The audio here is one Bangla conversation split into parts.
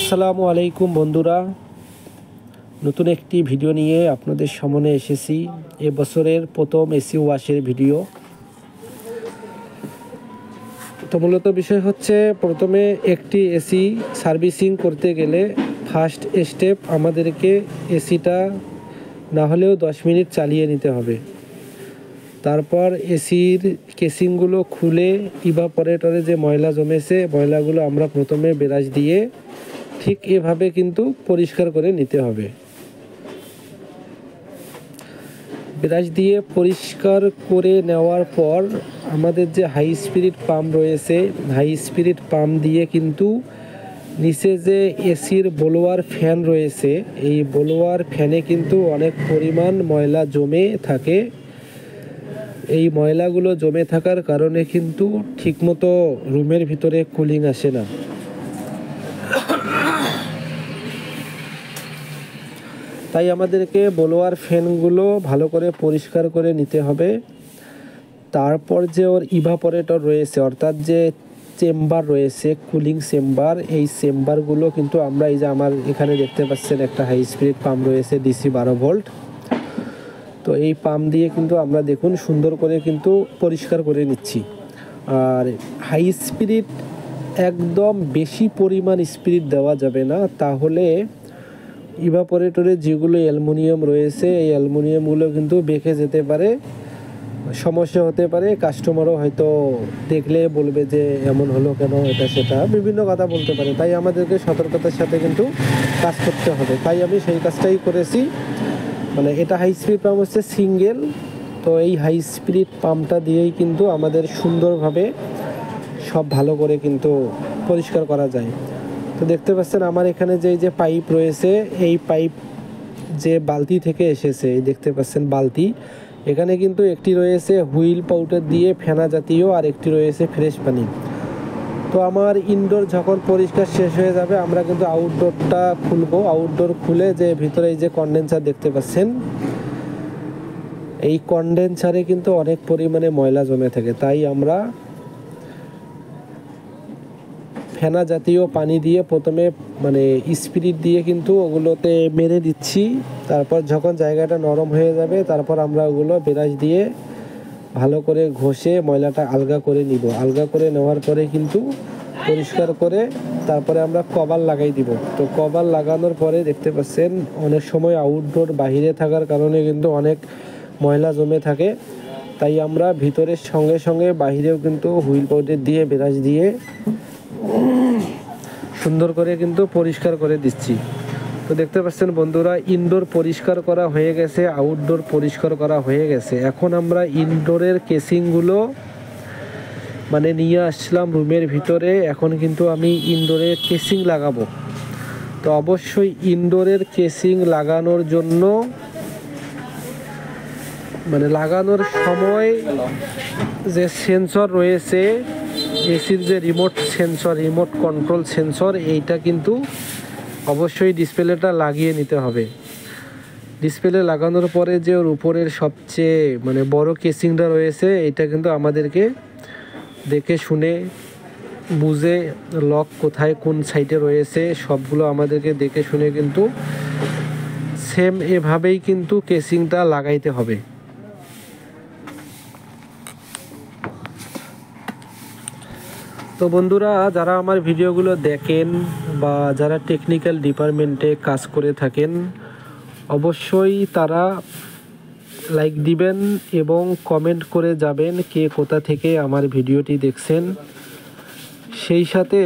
আসসালামু আলাইকুম বন্ধুরা, নতুন একটি ভিডিও নিয়ে আপনাদের সামনে এসেছি। এবছরের প্রথম এসি ওয়াশের ভিডিও। তো মূলত বিষয় হচ্ছে, প্রথমে একটি এসি সার্ভিসিং করতে গেলে ফার্স্ট স্টেপ আমাদেরকে এসিটা না হলেও 10 মিনিট চালিয়ে নিতে হবে। তারপর এসির কেসিংগুলো খুলে ইভাপোরেটরে যে ময়লা জমেছে, ময়লাগুলো আমরা প্রথমে ব্রাশ দিয়ে ঠিক এভাবে কিন্তু পরিষ্কার করে নিতে হবে। ব্রাশ দিয়ে পরিষ্কার করে নেওয়ার পর আমাদের যে হাই স্পিরিট পাম্প রয়েছে, হাই স্পিরিট পাম্প দিয়ে কিন্তু নিচে যে এসির ব্লোয়ার ফ্যান রয়েছে, এই ব্লোয়ার ফ্যানে কিন্তু অনেক পরিমাণ ময়লা জমে থাকে। এই ময়লাগুলো জমে থাকার কারণে কিন্তু ঠিকমতো রুমের ভিতরে কুলিং আসে না। তাই আমাদেরকে ব্লোয়ার ফ্যানগুলো ভালো করে পরিষ্কার করে নিতে হবে। তারপর যে ওর ইভাপোরেটর রয়েছে, অর্থাৎ যে চেম্বার রয়েছে, কুলিং চেম্বার, এই চেম্বারগুলো কিন্তু আমরা এই যে আমার এখানে দেখতে পাচ্ছেন একটা হাই স্পিড পাম্প রয়েছে DC 12 ভোল্ট। তো এই পাম্প দিয়ে কিন্তু আমরা দেখুন সুন্দর করে কিন্তু পরিষ্কার করে নিচ্ছি। আর হাই স্পিরিট একদম বেশি পরিমাণ স্পিরিট দেওয়া যাবে না, তাহলে ইভাপোরেটরে যেগুলো অ্যালুমিনিয়াম রয়েছে, এই অ্যালুমিনিয়ামগুলো কিন্তু বেঁকে যেতে পারে, সমস্যা হতে পারে। কাস্টমারও হয়তো দেখলে বলবে যে এমন হলো কেন, এটা সেটা বিভিন্ন কথা বলতে পারে। তাই আমাদেরকে সতর্কতার সাথে কিন্তু কাজ করতে হবে। তাই আমি সেই কাজটাই করেছি। মানে এটা হাই স্পিড পাম্প হচ্ছে সিঙ্গেল। তো এই হাই স্পিড পাম্পটা দিয়েই কিন্তু আমাদের সুন্দরভাবে সব ভালো করে কিন্তু পরিষ্কার করা যায়। তো দেখতে পাচ্ছেন আমার এখানে যে পাইপ রয়েছে, এই পাইপ যে বালতি থেকে এসেছে, দেখতে পাচ্ছেন বালতি, এখানে কিন্তু একটি রয়েছে হুইল পাউডার দিয়ে ফেনা জাতীয়, আর একটি রয়েছে ফ্রেশ পানি। তো আমার ইনডোর যখন পরিষ্কার শেষ হয়ে যাবে, আমরা কিন্তু আউটডোরটা খুলবো। আউটডোর খুলে যে ভিতরে এই যে কন্ডেন্সার দেখতে পাচ্ছেন, এই কন্ডেন্সারে কিন্তু অনেক পরিমাণে ময়লা জমে থাকে। তাই আমরা ফেনা জাতীয় পানি দিয়ে প্রথমে মানে স্পিরিট দিয়ে কিন্তু ওগুলোতে মেরে দিচ্ছি। তারপর যখন জায়গাটা নরম হয়ে যাবে, তারপর আমরা ওগুলো ব্রাশ দিয়ে ভালো করে ঘষে ময়লাটা আলগা করে নিব। আলগা করে নেওয়ার পরে কিন্তু পরিষ্কার করে তারপরে আমরা কভার লাগাই দিব। তো কভার লাগানোর পরে দেখতে পাচ্ছেন অনেক সময় আউটডোর বাহিরে থাকার কারণে কিন্তু অনেক ময়লা জমে থাকে। তাই আমরা ভিতরের সঙ্গে সঙ্গে বাহিরেও কিন্তু হুইল পাউডার দিয়ে ব্রাশ দিয়ে সুন্দর করে কিন্তু পরিষ্কার করে দিচ্ছি। তো দেখতে পাচ্ছেন বন্ধুরা, ইনডোর পরিষ্কার করা হয়ে গেছে, আউটডোর পরিষ্কার করা হয়ে গেছে। এখন আমরা ইনডোরের কেসিংগুলো মানে নিয়ে আসলাম রুমের ভিতরে। এখন কিন্তু আমি ইনডোরের কেসিং লাগাবো। তো অবশ্যই ইনডোরের কেসিং লাগানোর জন্য মানে লাগানোর সময় যে সেন্সর রয়েছে, এসির যে remote sensor, remote control sensor, এইটা কিন্তু অবশ্যই ডিসপ্লেটা লাগিয়ে নিতে হবে। ডিসপ্লে লাগানোর পরে যে ওর উপরের সবচেয়ে মানে বড় কেসিংটা রয়েছে, এটা কিন্তু আমাদেরকে দেখে শুনে বুঝে, লক কোথায় কোন সাইডে রয়েছে সবগুলো আমাদেরকে দেখে শুনে কিন্তু সেম এভাবেই কিন্তু কেসিংটা লাগাইতে হবে। তো বন্ধুরা, যারা আমার ভিডিওগুলো দেখেন বা যারা টেকনিক্যাল ডিপার্টমেন্টে কাজ করে থাকেন, অবশ্যই তারা লাইক দিবেন এবং কমেন্ট করে যাবেন কে কোথা থেকে আমার ভিডিওটি দেখছেন। সেই সাথে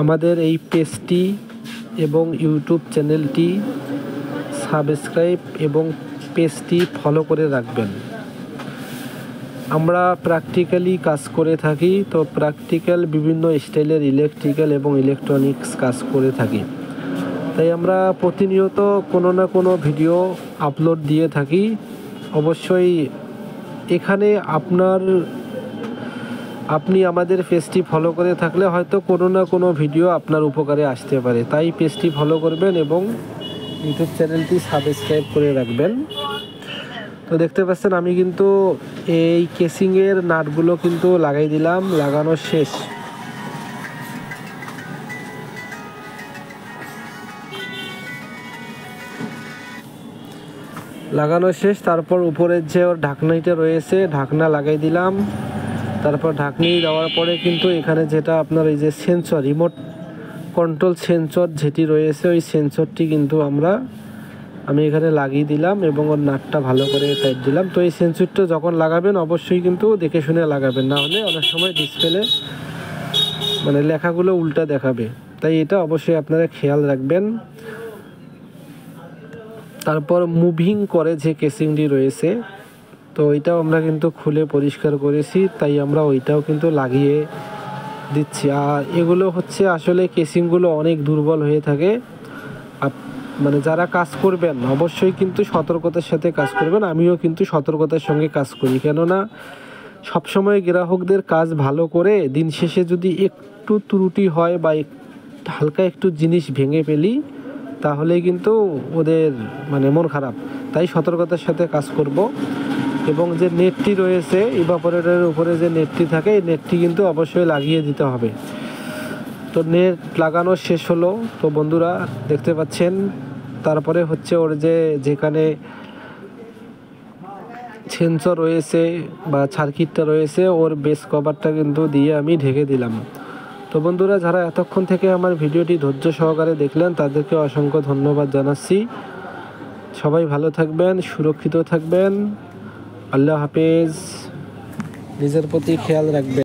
আমাদের এই পেজটি এবং ইউটিউব চ্যানেলটি সাবস্ক্রাইব এবং পেজটি ফলো করে রাখবেন। আমরা প্র্যাকটিক্যালি কাজ করে থাকি। তো প্র্যাকটিক্যাল বিভিন্ন স্টাইলের ইলেকট্রিক্যাল এবং ইলেকট্রনিক্স কাজ করে থাকি। তাই আমরা প্রতিনিয়ত কোনো না কোনো ভিডিও আপলোড দিয়ে থাকি। অবশ্যই এখানে আপনি আমাদের পেজটি ফলো করে থাকলে হয়তো কোনো না কোনো ভিডিও আপনার উপকারে আসতে পারে। তাই পেজটি ফলো করবেন এবং ইউটিউব চ্যানেলটি সাবস্ক্রাইব করে রাখবেন। তো দেখতে পাচ্ছেন আমি কিন্তু এই কেসিংয়ের নাটগুলো কিন্তু লাগাই দিলাম, লাগানো শেষ। লাগানো শেষ। তারপর উপরের যে ওর ঢাকনাইটা রয়েছে ঢাকনা লাগাই দিলাম। তারপর ঢাকনি দেওয়ার পরে কিন্তু এখানে যেটা আপনার এই যে সেন্সর, রিমোট কন্ট্রোল সেন্সর যেটি রয়েছে ওই সেন্সরটি কিন্তু আমি এখানে লাগিয়ে দিলাম এবং ওর নাটটা ভালো করে টাইট দিলাম। তো এই সেন্সরটা যখন লাগাবেন অবশ্যই কিন্তু দেখে শুনে লাগাবেন, না হলে অনেক সময় ডিসপ্লে মানে লেখাগুলো উল্টা দেখাবে, তাই এটা অবশ্যই আপনারা খেয়াল রাখবেন। তারপর মুভিং করে যে কেসিংটি রয়েছে তো ওইটাও আমরা কিন্তু খুলে পরিষ্কার করেছি, তাই আমরা ওইটাও কিন্তু লাগিয়ে দিচ্ছি। আর এগুলো হচ্ছে আসলে কেসিংগুলো অনেক দুর্বল হয়ে থাকে, মানে যারা কাজ করবেন অবশ্যই কিন্তু সতর্কতার সাথে কাজ করবেন। আমিও কিন্তু সতর্কতার সঙ্গে কাজ করি, কেননা সবসময় গ্রাহকদের কাজ ভালো করে দিন শেষে যদি একটু ত্রুটি হয় বা হালকা একটু জিনিস ভেঙে ফেলি তাহলে কিন্তু ওদের মানে মন খারাপ, তাই সতর্কতার সাথে কাজ করব। এবং যে নেটটি রয়েছে ইভাপোরেটরের উপরে যে নেটটি থাকে এই নেটটি কিন্তু অবশ্যই লাগিয়ে দিতে হবে। তো নেট লাগানো শেষ হলো তো বন্ধুরা দেখতে পাচ্ছেন। তারপরে হচ্ছে ওর যেখানে সেন্সর রয়েছে বা সার্কিটটা রয়েছে ওর বেস কভারটা কিন্তু দিয়ে আমি ঢেকে দিলাম। তো বন্ধুরা যারা এতক্ষণ থেকে আমার ভিডিওটি ধৈর্য সহকারে দেখলেন তাদেরকে অসংখ্য ধন্যবাদ জানাচ্ছি। সবাই ভালো থাকবেন, সুরক্ষিত থাকবেন। আল্লাহ হাফেজ। নিজের প্রতি খেয়াল রাখবেন।